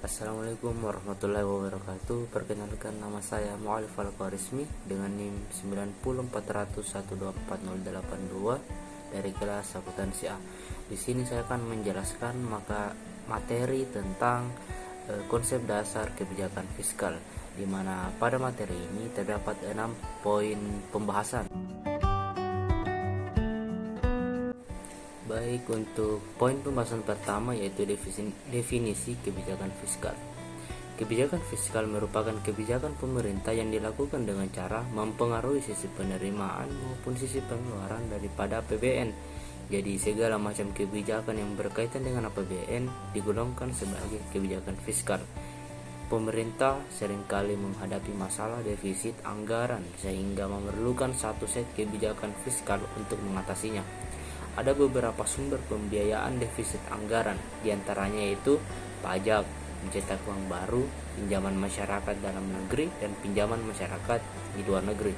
Assalamualaikum warahmatullahi wabarakatuh. Perkenalkan, nama saya Mu'alif Al-Qarismi dengan NIM 904121248082 dari kelas akuntansi A. Di sini saya akan menjelaskan materi tentang konsep dasar kebijakan fiskal, di mana pada materi ini terdapat 6 poin pembahasan. Baik, untuk poin pembahasan pertama yaitu definisi kebijakan fiskal. Kebijakan fiskal merupakan kebijakan pemerintah yang dilakukan dengan cara mempengaruhi sisi penerimaan maupun sisi pengeluaran daripada APBN. Jadi segala macam kebijakan yang berkaitan dengan APBN digolongkan sebagai kebijakan fiskal. Pemerintah seringkali menghadapi masalah defisit anggaran sehingga memerlukan satu set kebijakan fiskal untuk mengatasinya. Ada beberapa sumber pembiayaan defisit anggaran, diantaranya yaitu pajak, mencetak uang baru, pinjaman masyarakat dalam negeri, dan pinjaman masyarakat di luar negeri.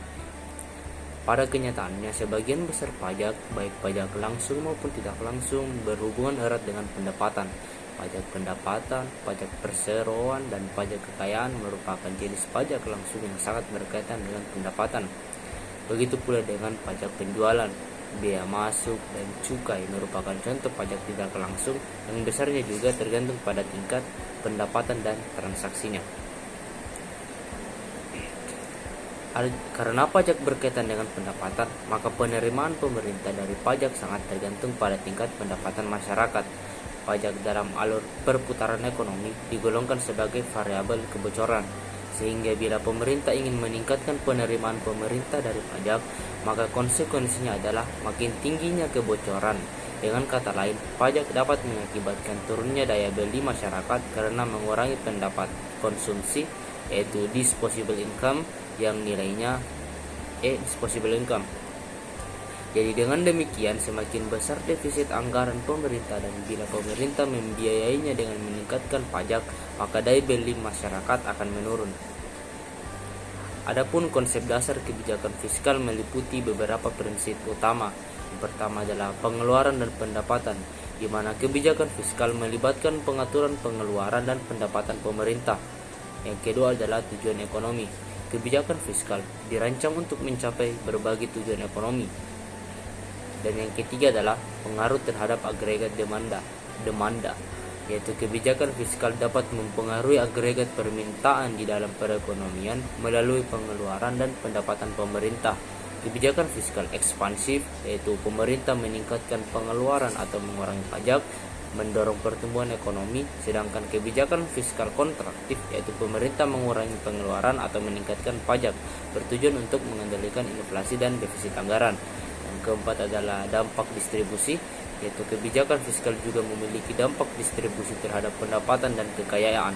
Pada kenyataannya, sebagian besar pajak, baik pajak langsung maupun tidak langsung, berhubungan erat dengan pendapatan. Pajak pendapatan, pajak perseroan, dan pajak kekayaan merupakan jenis pajak langsung yang sangat berkaitan dengan pendapatan. Begitu pula dengan pajak penjualan. Biaya masuk dan cukai merupakan contoh pajak tidak langsung yang besarnya juga tergantung pada tingkat pendapatan dan transaksinya. Karena pajak berkaitan dengan pendapatan, maka penerimaan pemerintah dari pajak sangat tergantung pada tingkat pendapatan masyarakat. Pajak dalam alur perputaran ekonomi digolongkan sebagai variabel kebocoran, sehingga bila pemerintah ingin meningkatkan penerimaan pemerintah dari pajak, maka konsekuensinya adalah makin tingginya kebocoran. Dengan kata lain, pajak dapat mengakibatkan turunnya daya beli masyarakat karena mengurangi pendapat konsumsi, yaitu disposable income, yang nilainya disposable income. Jadi dengan demikian, semakin besar defisit anggaran pemerintah dan bila pemerintah membiayainya dengan meningkatkan pajak, maka daya beli masyarakat akan menurun. Adapun konsep dasar kebijakan fiskal meliputi beberapa prinsip utama. Yang pertama adalah pengeluaran dan pendapatan, di mana kebijakan fiskal melibatkan pengaturan pengeluaran dan pendapatan pemerintah. Yang kedua adalah tujuan ekonomi. Kebijakan fiskal dirancang untuk mencapai berbagai tujuan ekonomi. Dan yang ketiga adalah pengaruh terhadap agregat demanda, yaitu kebijakan fiskal dapat mempengaruhi agregat permintaan di dalam perekonomian melalui pengeluaran dan pendapatan pemerintah. Kebijakan fiskal ekspansif, yaitu pemerintah meningkatkan pengeluaran atau mengurangi pajak, mendorong pertumbuhan ekonomi, sedangkan kebijakan fiskal kontraktif, yaitu pemerintah mengurangi pengeluaran atau meningkatkan pajak, bertujuan untuk mengendalikan inflasi dan defisit anggaran. Yang keempat adalah dampak distribusi, yaitu kebijakan fiskal juga memiliki dampak distribusi terhadap pendapatan dan kekayaan.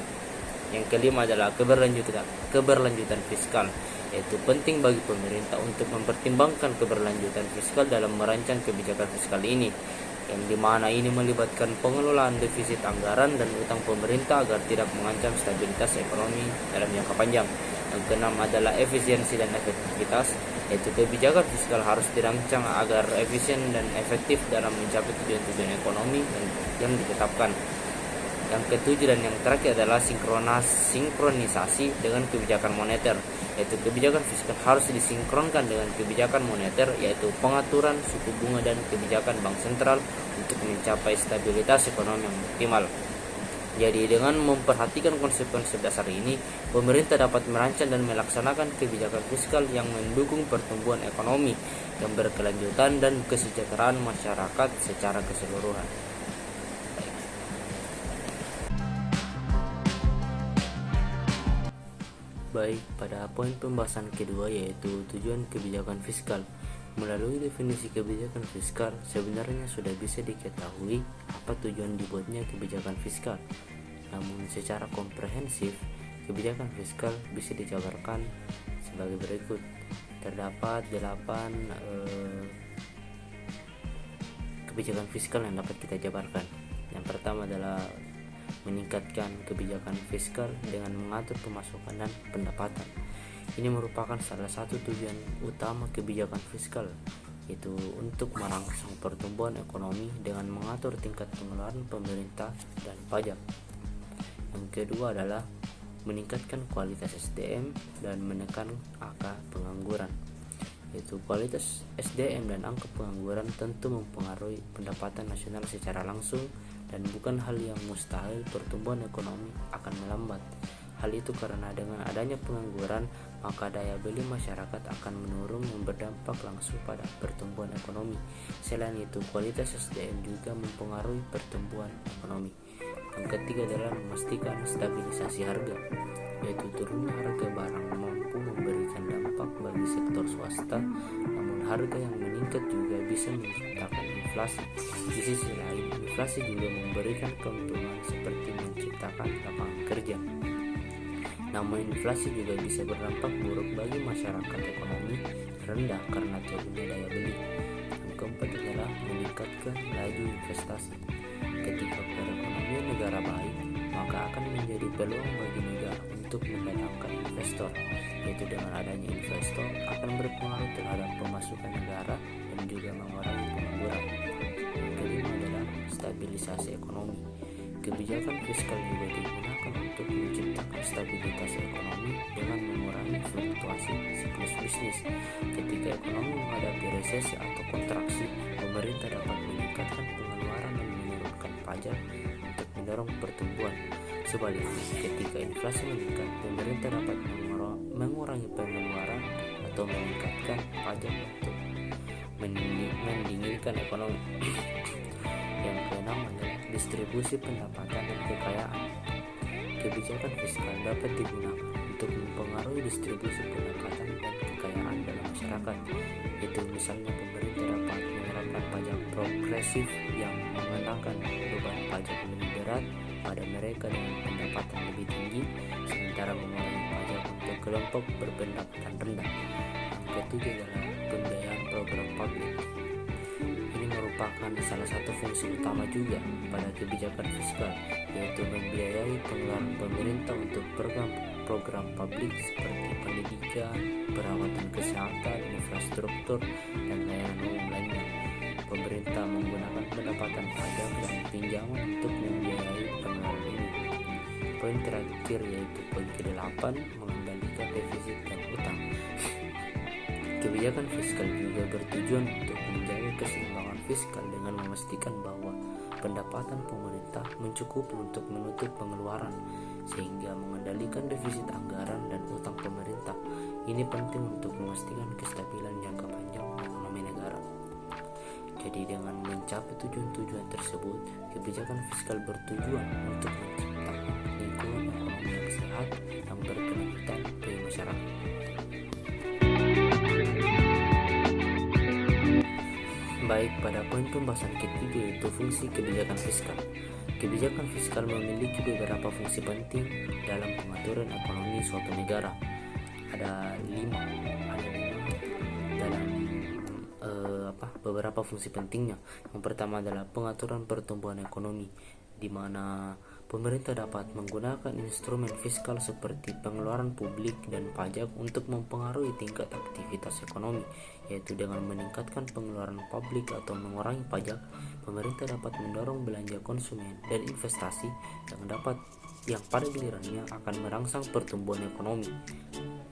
Yang kelima adalah keberlanjutan fiskal, yaitu penting bagi pemerintah untuk mempertimbangkan keberlanjutan fiskal dalam merancang kebijakan fiskal ini, yang dimana ini melibatkan pengelolaan defisit anggaran dan utang pemerintah agar tidak mengancam stabilitas ekonomi dalam jangka panjang. Yang keenam adalah efisiensi dan efektivitas, yaitu kebijakan fiskal harus dirancang agar efisien dan efektif dalam mencapai tujuan-tujuan ekonomi yang ditetapkan. Yang ketujuh dan yang terakhir adalah sinkronisasi dengan kebijakan moneter, yaitu kebijakan fiskal harus disinkronkan dengan kebijakan moneter, yaitu pengaturan suku bunga dan kebijakan bank sentral untuk mencapai stabilitas ekonomi yang optimal. Jadi dengan memperhatikan konsep-konsep dasar ini, pemerintah dapat merancang dan melaksanakan kebijakan fiskal yang mendukung pertumbuhan ekonomi yang berkelanjutan dan kesejahteraan masyarakat secara keseluruhan. Baik, pada poin pembahasan kedua yaitu tujuan kebijakan fiskal. Melalui definisi kebijakan fiskal, sebenarnya sudah bisa diketahui apa tujuan dibuatnya kebijakan fiskal. Namun secara komprehensif, kebijakan fiskal bisa dijabarkan sebagai berikut. Terdapat 8 kebijakan fiskal yang dapat kita jabarkan. Yang pertama adalah meningkatkan kebijakan fiskal dengan mengatur pemasukan dan pendapatan. Ini merupakan salah satu tujuan utama kebijakan fiskal, yaitu untuk merangsang pertumbuhan ekonomi dengan mengatur tingkat pengeluaran pemerintah dan pajak. Yang kedua adalah meningkatkan kualitas SDM dan menekan angka pengangguran. Yaitu kualitas SDM dan angka pengangguran tentu mempengaruhi pendapatan nasional secara langsung, dan bukan hal yang mustahil pertumbuhan ekonomi akan melambat. Hal itu karena dengan adanya pengangguran, maka daya beli masyarakat akan menurun yang berdampak langsung pada pertumbuhan ekonomi. Selain itu, kualitas SDM juga mempengaruhi pertumbuhan ekonomi. Yang ketiga adalah memastikan stabilisasi harga, yaitu turunnya harga barang mampu memberikan dampak bagi sektor swasta, namun harga yang meningkat juga bisa menciptakan inflasi. Di sisi lain, inflasi juga memberikan keuntungan seperti menciptakan lapangan kerja. Namun inflasi juga bisa berdampak buruk bagi masyarakat ekonomi rendah karena turunnya daya beli. Yang keempat adalah meningkatkan laju investasi. Ketika perekonomian negara baik, maka akan menjadi peluang bagi negara untuk mendatangkan investor, yaitu dengan adanya investor akan berpengaruh terhadap pemasukan negara dan juga mengurangi pengangguran. Yang kelima adalah stabilisasi ekonomi. Kebijakan fiskal juga digunakan untuk menciptakan stabilitas ekonomi dengan mengurangi fluktuasi siklus bisnis. Ketika ekonomi menghadapi resesi atau kontraksi, pemerintah dapat meningkatkan pengeluaran dan menurunkan pajak untuk mendorong pertumbuhan. Sebaliknya, ketika inflasi meningkat, pemerintah dapat mengurangi pengeluaran atau meningkatkan pajak untuk mendinginkan ekonomi. Yang keenam adalah distribusi pendapatan dan kekayaan. Kebijakan fiskal dapat digunakan untuk mempengaruhi distribusi pendapatan dan kekayaan dalam masyarakat. Itu misalnya pemerintah dapat menerapkan pajak progresif yang mengenakan beban pajak lebih berat pada mereka dengan pendapatan lebih tinggi, sementara mengurangi pajak untuk kelompok berpendapatan rendah. Yang ketujuh adalah pembiayaan program publik. Ini merupakan salah satu fungsi utama juga pada kebijakan fiskal, yaitu membiayai pengeluaran pemerintah untuk program publik seperti pendidikan, perawatan kesehatan, infrastruktur, dan layanan umum lainnya. Pemerintah menggunakan pendapatan pajak dan pinjaman untuk membiayai pengeluaran ini. Poin terakhir yaitu poin ke-8, mengendalikan defisit dan utang. Kebijakan fiskal juga bertujuan untuk menjaga keseimbangan fiskal dengan memastikan bahwa pendapatan pemerintah mencukupi untuk menutup pengeluaran, sehingga mengendalikan defisit anggaran dan utang pemerintah. Ini penting untuk memastikan kestabilan jangka panjang ekonomi negara. Jadi dengan mencapai tujuan-tujuan tersebut, kebijakan fiskal bertujuan untuk menciptakan lingkungan ekonomi yang sehat yang berkelanjutan bagi masyarakat. Baik, pada poin pembahasan ketiga yaitu fungsi kebijakan fiskal. Kebijakan fiskal memiliki beberapa fungsi penting dalam pengaturan ekonomi suatu negara. Ada lima dalam beberapa fungsi pentingnya. Yang pertama adalah pengaturan pertumbuhan ekonomi, di mana pemerintah dapat menggunakan instrumen fiskal seperti pengeluaran publik dan pajak untuk mempengaruhi tingkat aktivitas ekonomi, yaitu dengan meningkatkan pengeluaran publik atau mengurangi pajak, pemerintah dapat mendorong belanja konsumen dan investasi yang pada gilirannya akan merangsang pertumbuhan ekonomi.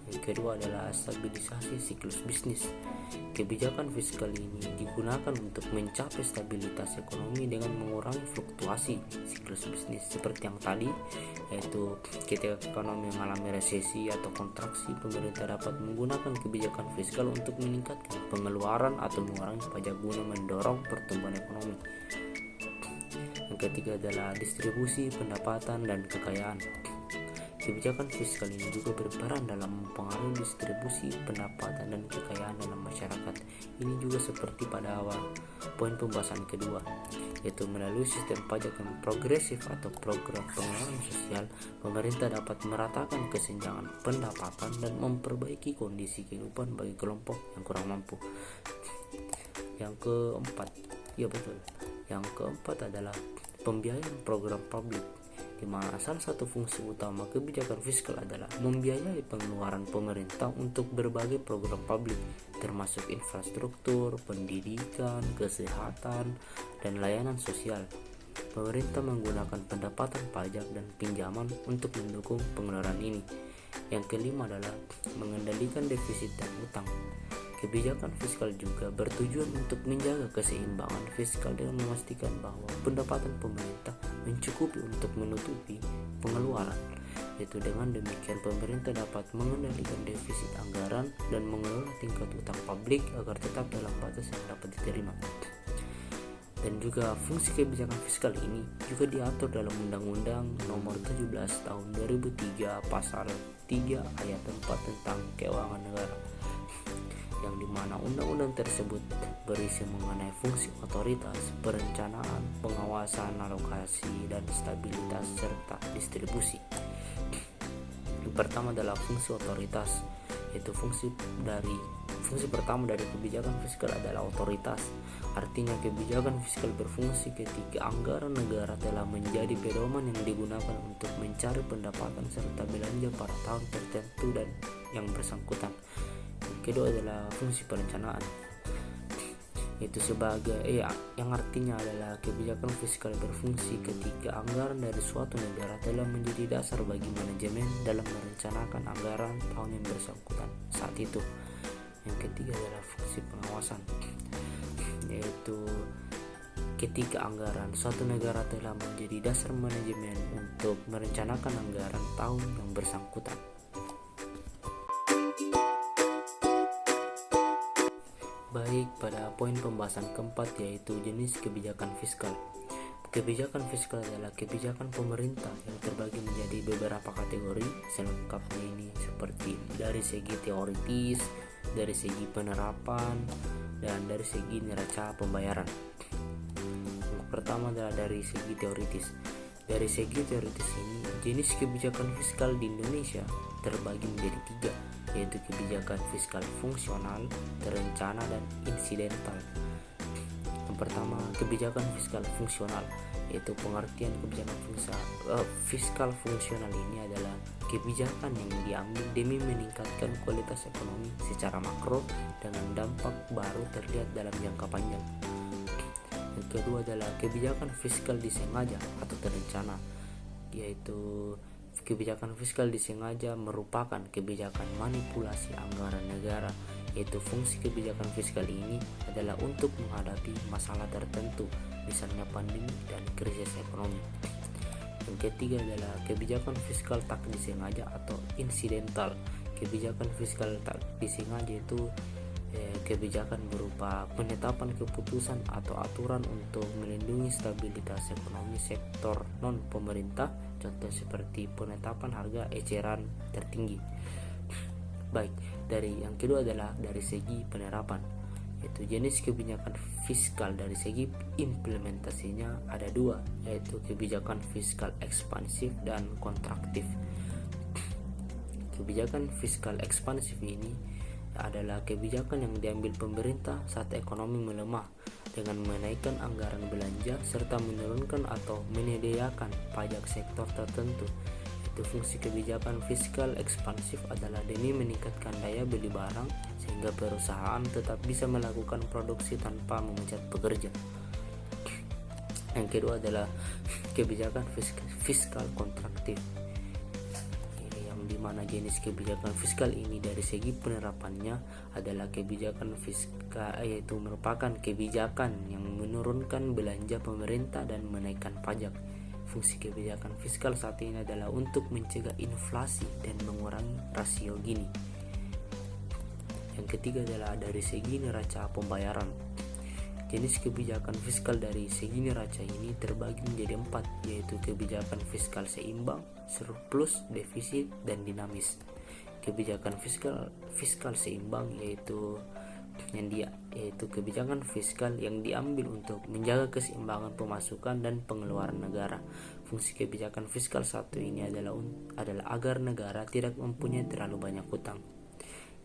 Yang kedua adalah stabilisasi siklus bisnis. Kebijakan fiskal ini digunakan untuk mencapai stabilitas ekonomi dengan mengurangi fluktuasi siklus bisnis seperti yang tadi, yaitu ketika ekonomi mengalami resesi atau kontraksi, pemerintah dapat menggunakan kebijakan fiskal untuk meningkatkan pengeluaran atau mengurangi pajak guna mendorong pertumbuhan ekonomi. Yang ketiga adalah distribusi pendapatan dan kekayaan. Kebijakan fiskal ini juga berperan dalam mempengaruhi distribusi pendapatan dan kekayaan dalam masyarakat. Ini juga seperti pada awal poin pembahasan kedua, yaitu melalui sistem pajak yang progresif atau program pengeluaran sosial, pemerintah dapat meratakan kesenjangan pendapatan dan memperbaiki kondisi kehidupan bagi kelompok yang kurang mampu. Yang keempat adalah pembiayaan program publik, di mana salah satu fungsi utama kebijakan fiskal adalah membiayai pengeluaran pemerintah untuk berbagai program publik, termasuk infrastruktur, pendidikan, kesehatan, dan layanan sosial. Pemerintah menggunakan pendapatan pajak dan pinjaman untuk mendukung pengeluaran ini. Yang kelima adalah mengendalikan defisit dan utang. Kebijakan fiskal juga bertujuan untuk menjaga keseimbangan fiskal dengan memastikan bahwa pendapatan pemerintah mencukupi untuk menutupi pengeluaran. Yaitu dengan demikian pemerintah dapat mengendalikan defisit anggaran dan mengelola tingkat utang publik agar tetap dalam batas yang dapat diterima. Dan juga fungsi kebijakan fiskal ini juga diatur dalam Undang-Undang Nomor 17 Tahun 2003 Pasal 3 Ayat 4 tentang Keuangan Negara, yang dimana undang-undang tersebut berisi mengenai fungsi otoritas, perencanaan, pengawasan, alokasi, dan stabilitas serta distribusi. Yang pertama adalah fungsi otoritas, yaitu fungsi pertama dari kebijakan fiskal adalah otoritas. Artinya kebijakan fiskal berfungsi ketika anggaran negara telah menjadi pedoman yang digunakan untuk mencari pendapatan serta belanja pada tahun tertentu dan yang bersangkutan. Yang kedua adalah fungsi perencanaan, yaitu sebagai yang artinya adalah kebijakan fiskal berfungsi ketika anggaran dari suatu negara telah menjadi dasar bagi manajemen dalam merencanakan anggaran tahun yang bersangkutan saat itu. Yang ketiga adalah fungsi pengawasan, yaitu ketika anggaran suatu negara telah menjadi dasar manajemen untuk merencanakan anggaran tahun yang bersangkutan. Baik, pada poin pembahasan keempat yaitu jenis kebijakan fiskal. Kebijakan fiskal adalah kebijakan pemerintah yang terbagi menjadi beberapa kategori selengkapnya ini seperti dari segi teoritis, dari segi penerapan, dan dari segi neraca pembayaran. Yang pertama adalah dari segi teoritis. Dari segi teoritis ini, jenis kebijakan fiskal di Indonesia terbagi menjadi tiga, yaitu kebijakan fiskal fungsional, terencana, dan insidental. Yang pertama, kebijakan fiskal fungsional, yaitu pengertian kebijakan fiskal fungsional ini adalah kebijakan yang diambil demi meningkatkan kualitas ekonomi secara makro dengan dampak baru terlihat dalam jangka panjang. Yang kedua adalah kebijakan fiskal disengaja atau terencana, yaitu kebijakan fiskal disengaja merupakan kebijakan manipulasi anggaran negara, yaitu fungsi kebijakan fiskal ini adalah untuk menghadapi masalah tertentu, misalnya pandemi dan krisis ekonomi. Yang ketiga adalah kebijakan fiskal tak disengaja atau insidental. Kebijakan fiskal tak disengaja itu kebijakan berupa penetapan keputusan atau aturan untuk melindungi stabilitas ekonomi sektor non pemerintah, contoh seperti penetapan harga eceran tertinggi. Baik, dari yang kedua adalah dari segi penerapan, yaitu jenis kebijakan fiskal dari segi implementasinya ada dua, yaitu kebijakan fiskal ekspansif dan kontraktif. Kebijakan fiskal ekspansif ini adalah kebijakan yang diambil pemerintah saat ekonomi melemah dengan menaikkan anggaran belanja serta menurunkan atau menyediakan pajak sektor tertentu. Itu fungsi kebijakan fiskal ekspansif adalah demi meningkatkan daya beli barang sehingga perusahaan tetap bisa melakukan produksi tanpa memecat pekerja. Yang kedua adalah kebijakan fiskal kontraktif, di mana jenis kebijakan fiskal ini dari segi penerapannya adalah kebijakan fiskal, yaitu merupakan kebijakan yang menurunkan belanja pemerintah dan menaikkan pajak. Fungsi kebijakan fiskal saat ini adalah untuk mencegah inflasi dan mengurangi rasio Gini. Yang ketiga adalah dari segi neraca pembayaran. Jenis kebijakan fiskal dari segi neraca ini terbagi menjadi 4, yaitu kebijakan fiskal seimbang, surplus, defisit, dan dinamis. Kebijakan fiskal seimbang yaitu kebijakan fiskal yang diambil untuk menjaga keseimbangan pemasukan dan pengeluaran negara. Fungsi kebijakan fiskal satu ini adalah agar negara tidak mempunyai terlalu banyak hutang.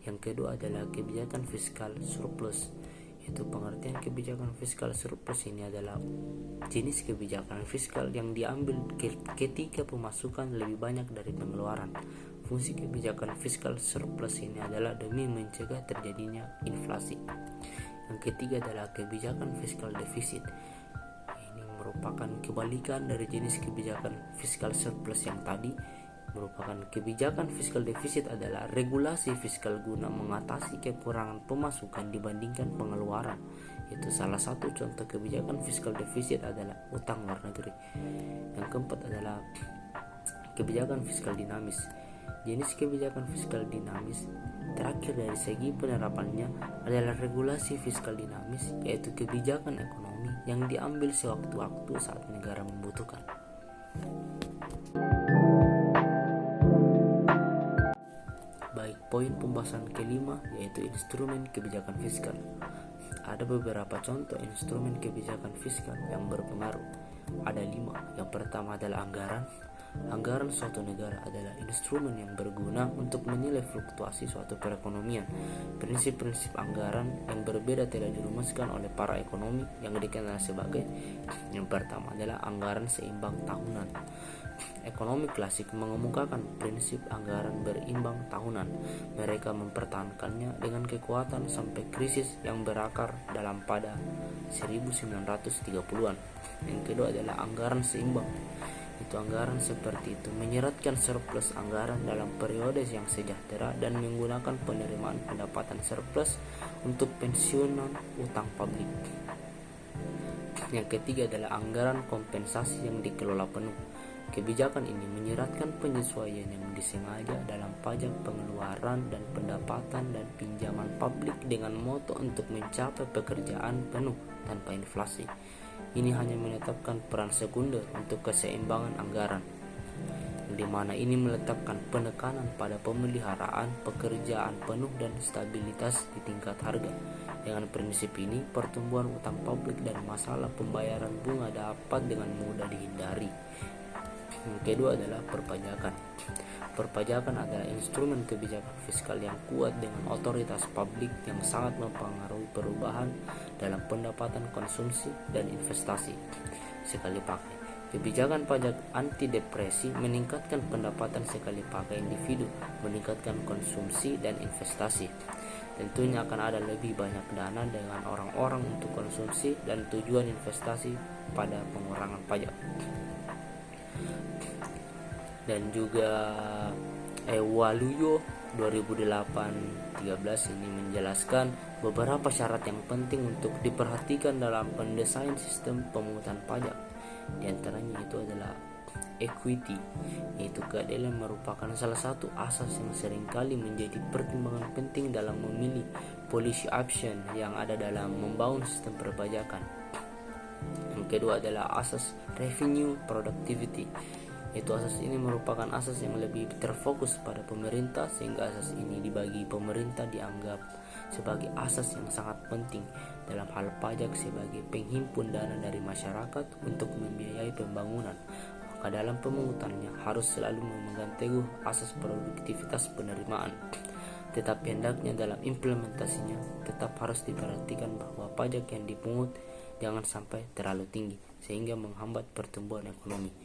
Yang kedua adalah kebijakan fiskal surplus. Itu pengertian kebijakan fiskal surplus ini adalah jenis kebijakan fiskal yang diambil ketika pemasukan lebih banyak dari pengeluaran. Fungsi kebijakan fiskal surplus ini adalah demi mencegah terjadinya inflasi. Yang ketiga adalah kebijakan fiskal defisit. Ini merupakan kebalikan dari jenis kebijakan fiskal surplus yang tadi. Merupakan kebijakan fiskal defisit adalah regulasi fiskal guna mengatasi kekurangan pemasukan dibandingkan pengeluaran. Itu salah satu contoh kebijakan fiskal defisit adalah utang luar negeri. Yang keempat adalah kebijakan fiskal dinamis. Jenis kebijakan fiskal dinamis terakhir dari segi penerapannya adalah regulasi fiskal dinamis, yaitu kebijakan ekonomi yang diambil sewaktu-waktu saat negara membutuhkan. Baik, poin pembahasan kelima yaitu instrumen kebijakan fiskal. Ada beberapa contoh instrumen kebijakan fiskal yang berpengaruh. Ada 5. Yang pertama adalah anggaran. Anggaran suatu negara adalah instrumen yang berguna untuk menilai fluktuasi suatu perekonomian. Prinsip-prinsip anggaran yang berbeda telah dirumuskan oleh para ekonomi yang dikenal sebagai: yang pertama adalah anggaran seimbang tahunan. Ekonomi klasik mengemukakan prinsip anggaran berimbang tahunan. Mereka mempertahankannya dengan kekuatan sampai krisis yang berakar dalam pada 1930-an. Yang kedua adalah anggaran seimbang. Itu anggaran seperti itu menyeratkan surplus anggaran dalam periode yang sejahtera dan menggunakan penerimaan pendapatan surplus untuk pensiunan utang publik. Yang ketiga adalah anggaran kompensasi yang dikelola penuh. Kebijakan ini menyeratkan penyesuaian yang disengaja dalam pajak pengeluaran dan pendapatan dan pinjaman publik dengan moto untuk mencapai pekerjaan penuh tanpa inflasi. Ini hanya menetapkan peran sekunder untuk keseimbangan anggaran, di mana ini meletakkan penekanan pada pemeliharaan pekerjaan penuh dan stabilitas di tingkat harga. Dengan prinsip ini, pertumbuhan utang publik dan masalah pembayaran bunga dapat dengan mudah dihindari. Yang kedua adalah perpajakan. Perpajakan adalah instrumen kebijakan fiskal yang kuat dengan otoritas publik yang sangat mempengaruhi perubahan dalam pendapatan konsumsi dan investasi. Sekali pakai. Kebijakan pajak anti depresi meningkatkan pendapatan sekali pakai individu, meningkatkan konsumsi dan investasi. Tentunya akan ada lebih banyak dana dengan orang-orang untuk konsumsi dan tujuan investasi pada pengurangan pajak. Dan juga Waluyo 2008-13 ini menjelaskan beberapa syarat yang penting untuk diperhatikan dalam pendesain sistem pemungutan pajak. Di antaranya itu adalah equity, yaitu keadilan merupakan salah satu asas yang seringkali menjadi pertimbangan penting dalam memilih policy option yang ada dalam membangun sistem perpajakan. Yang kedua adalah asas revenue productivity. Itu asas ini merupakan asas yang lebih terfokus pada pemerintah, sehingga asas ini dibagi pemerintah dianggap sebagai asas yang sangat penting dalam hal pajak sebagai penghimpun dana dari masyarakat untuk membiayai pembangunan. Maka dalam pemungutannya harus selalu memegang teguh asas produktivitas penerimaan. Tetapi hendaknya dalam implementasinya tetap harus diperhatikan bahwa pajak yang dipungut jangan sampai terlalu tinggi sehingga menghambat pertumbuhan ekonomi.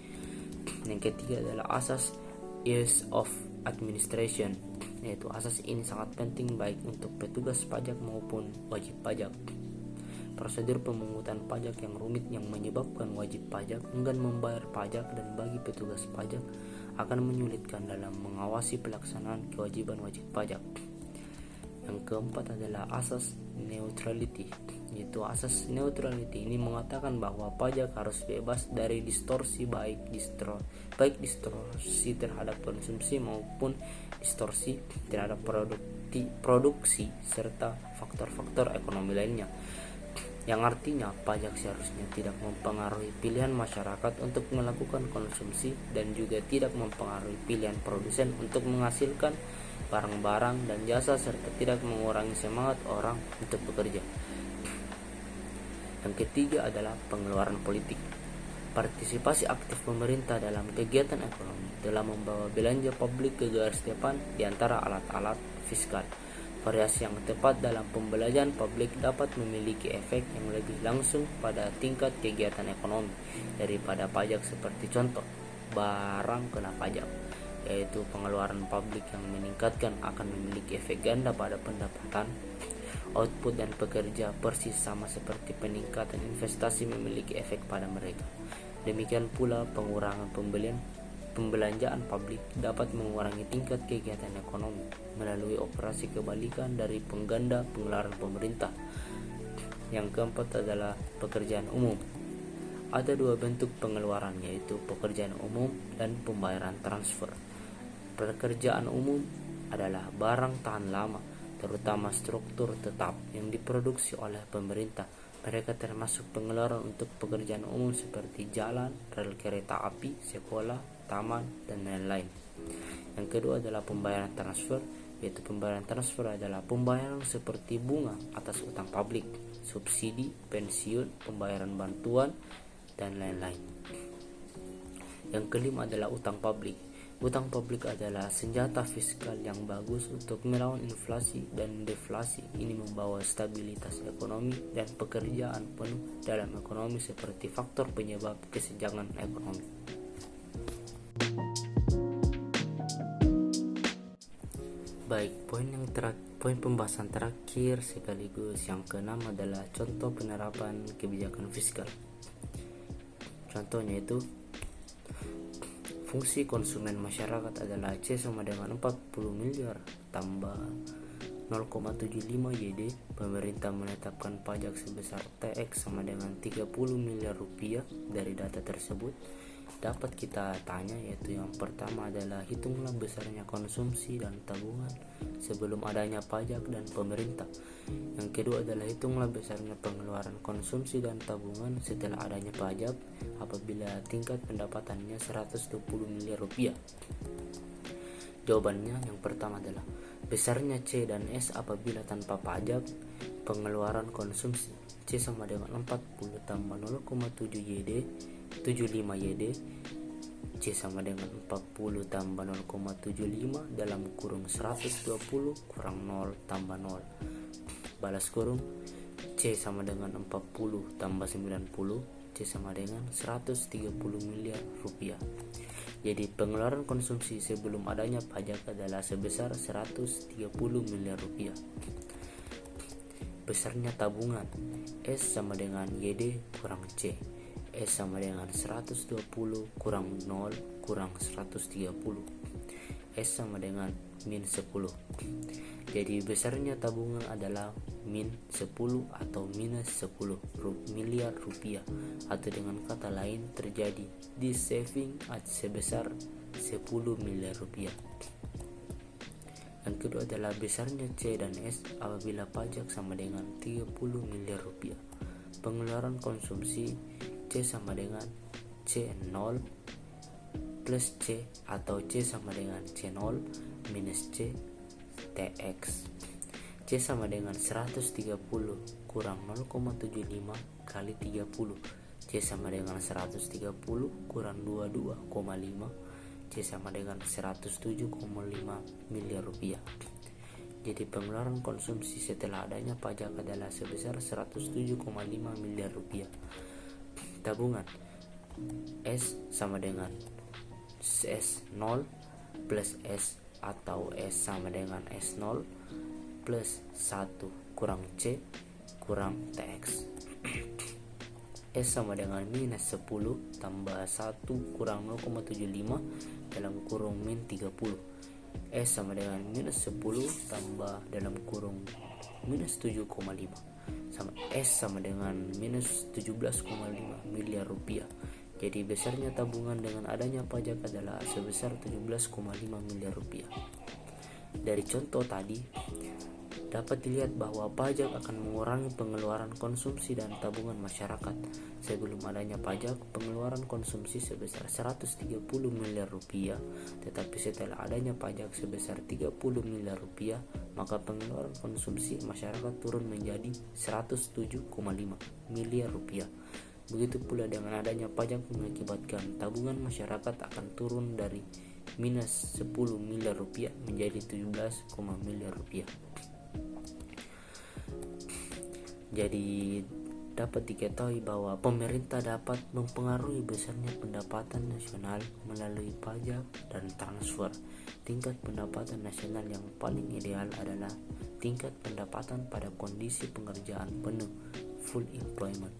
Yang ketiga adalah asas ease of administration, yaitu asas ini sangat penting baik untuk petugas pajak maupun wajib pajak. Prosedur pemungutan pajak yang rumit yang menyebabkan wajib pajak enggan membayar pajak dan bagi petugas pajak akan menyulitkan dalam mengawasi pelaksanaan kewajiban wajib pajak. Yang keempat adalah asas neutrality, yaitu asas neutrality ini mengatakan bahwa pajak harus bebas dari distorsi baik distorsi terhadap konsumsi maupun distorsi terhadap produksi serta faktor-faktor ekonomi lainnya. Yang artinya pajak seharusnya tidak mempengaruhi pilihan masyarakat untuk melakukan konsumsi dan juga tidak mempengaruhi pilihan produsen untuk menghasilkan barang-barang dan jasa serta tidak mengurangi semangat orang untuk bekerja. Yang ketiga adalah pengeluaran politik. Partisipasi aktif pemerintah dalam kegiatan ekonomi dalam membawa belanja publik ke garis depan di antara alat-alat fiskal. Variasi yang tepat dalam pembelanjaan publik dapat memiliki efek yang lebih langsung pada tingkat kegiatan ekonomi daripada pajak seperti contoh barang kena pajak, yaitu pengeluaran publik yang meningkatkan akan memiliki efek ganda pada pendapatan. output dan pekerja persis sama seperti peningkatan investasi memiliki efek pada mereka. Demikian pula pengurangan pembelanjaan publik dapat mengurangi tingkat kegiatan ekonomi melalui operasi kebalikan dari pengganda pengeluaran pemerintah. Yang keempat adalah pekerjaan umum. Ada dua bentuk pengeluaran, yaitu pekerjaan umum dan pembayaran transfer. Pekerjaan umum adalah barang tahan lama, terutama struktur tetap yang diproduksi oleh pemerintah. Mereka termasuk pengeluaran untuk pekerjaan umum seperti jalan, rel kereta api, sekolah, taman, dan lain-lain. Yang kedua adalah pembayaran transfer, yaitu pembayaran transfer adalah pembayaran seperti bunga atas utang publik, subsidi, pensiun, pembayaran bantuan, dan lain-lain. Yang kelima adalah utang publik. Utang publik adalah senjata fiskal yang bagus untuk melawan inflasi dan deflasi. Ini membawa stabilitas ekonomi dan pekerjaan penuh dalam ekonomi seperti faktor penyebab kesenjangan ekonomi. Baik, poin pembahasan terakhir sekaligus yang keenam adalah contoh penerapan kebijakan fiskal. Contohnya itu, fungsi konsumen masyarakat adalah C sama dengan 40 miliar tambah 0,75 YD. Pemerintah menetapkan pajak sebesar TX sama dengan 30 miliar rupiah. Dari data tersebut dapat kita tanya, yaitu yang pertama adalah hitunglah besarnya konsumsi dan tabungan sebelum adanya pajak dan pemerintah. Yang kedua adalah hitunglah besarnya pengeluaran konsumsi dan tabungan setelah adanya pajak apabila tingkat pendapatannya 120 miliar rupiah. Jawabannya yang pertama adalah besarnya C dan S apabila tanpa pajak pengeluaran konsumsi. C sama dengan 40 tambah 0,7 YD 75 YD. C sama dengan 40 tambah 0,75 dalam kurung 120 kurang 0 tambah 0 balas kurung. C sama dengan 40 tambah 90. C sama dengan 130 miliar rupiah. Jadi pengeluaran konsumsi sebelum adanya pajak adalah sebesar 130 miliar rupiah. Besarnya tabungan. S sama dengan YD kurang C. S sama dengan 120 kurang 0 kurang 130. S sama dengan min 10. Jadi besarnya tabungan adalah min 10 atau minus 10 miliar rupiah, atau dengan kata lain terjadi di saving sebesar 10 miliar rupiah. Yang kedua adalah besarnya C dan S apabila pajak sama dengan 30 miliar rupiah. Pengeluaran konsumsi C sama dengan C0 plus C atau C sama dengan C0 minus C TX. C sama dengan 130 kurang 0,75 kali 30. C sama dengan 130 kurang 22,5. C sama dengan 107,5 miliar rupiah. Jadi pengeluaran konsumsi setelah adanya pajak adalah sebesar 107,5 miliar rupiah. Tabungan S sama dengan S0 plus S atau S sama dengan S0 plus 1 kurang C kurang TX. S sama dengan minus 10 tambah 1 kurang 0,75 dalam kurung min 30. S sama dengan minus 10 tambah dalam kurung minus 7,5 sama S sama dengan minus 17,5 miliar rupiah. Jadi besarnya tabungan dengan adanya pajak adalah sebesar 17,5 miliar rupiah. Dari contoh tadi dapat dilihat bahwa pajak akan mengurangi pengeluaran konsumsi dan tabungan masyarakat. Sebelum adanya pajak, pengeluaran konsumsi sebesar 130 miliar rupiah, tetapi setelah adanya pajak sebesar 30 miliar rupiah, maka pengeluaran konsumsi masyarakat turun menjadi 107,5 miliar rupiah. Begitu pula dengan adanya pajak mengakibatkan tabungan masyarakat akan turun dari minus 10 miliar rupiah menjadi 17, miliar rupiah. Jadi dapat diketahui bahwa pemerintah dapat mempengaruhi besarnya pendapatan nasional melalui pajak dan transfer. Tingkat pendapatan nasional yang paling ideal adalah tingkat pendapatan pada kondisi pekerjaan penuh full employment.